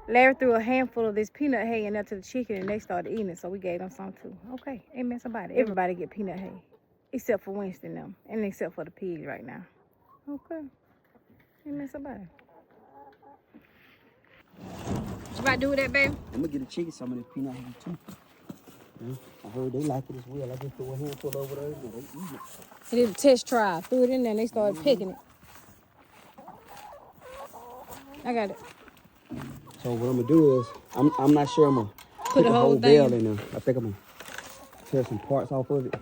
Larry threw a handful of this peanut hay in there to the chicken and they started eating it, so we gave them some too. Okay, amen somebody. Everybody get peanut hay. Except for Winston them. And except for the pigs right now. Okay. Amen somebody. What you about to do with that, baby? I'm gonna get the chicken some of this peanut hay too. Yeah, I heard they like it as well. I just threw a handful over there and they eat it. They did a test trial. Threw it in there and they started picking it. I got it. So what I'm gonna do is, I'm not sure I'm gonna Put the whole bale thing in there. I think I'm gonna tear some parts off of it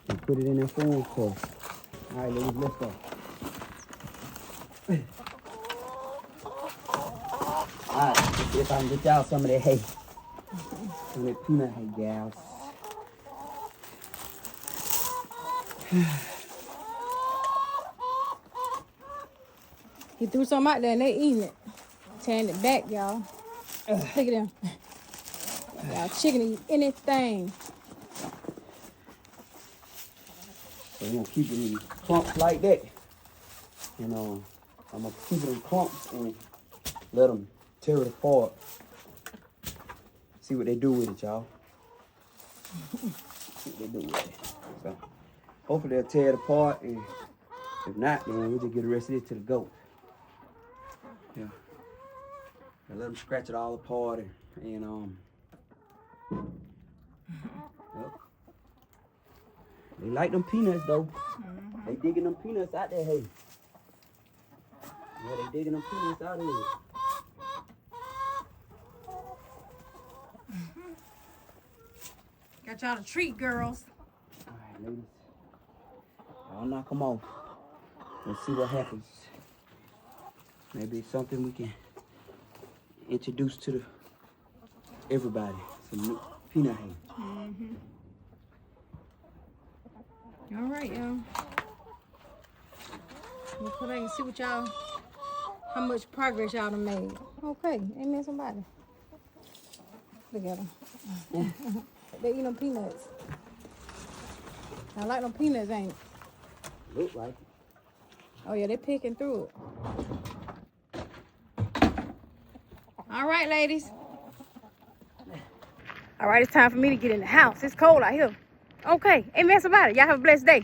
and put it in there for them. So, all right, ladies, let's go. All right, let's see if I can get y'all some of that hay. Some of that peanut hay, gals. He threw some out there and they eating it. Tearing it back, y'all. Look at them. Y'all chicken eat anything. So we're gonna keep it in clumps like that. And I'm gonna keep it in clumps and let them tear it apart. See what they do with it, y'all. See what they do with it. So hopefully they'll tear it apart, and if not, then we'll just get the rest of it to the goat. Yeah. And let them scratch it all apart and yep. They like them peanuts though. They digging them peanuts out there, hey. Yeah, they digging them peanuts out of it. Got y'all a treat, girls. All right, ladies. I'll knock them off and see what happens. Maybe it's something we can introduce to everybody. Some new peanut hay. All right, y'all. We'll come back and see what y'all, how much progress y'all done made. Okay, amen somebody. Look at them. They eat them peanuts. I like them peanuts, ain't it? Look like it. Oh yeah, they picking through it. All right, ladies. All right, it's time for me to get in the house. It's cold out here. Okay, amen somebody. Y'all have a blessed day.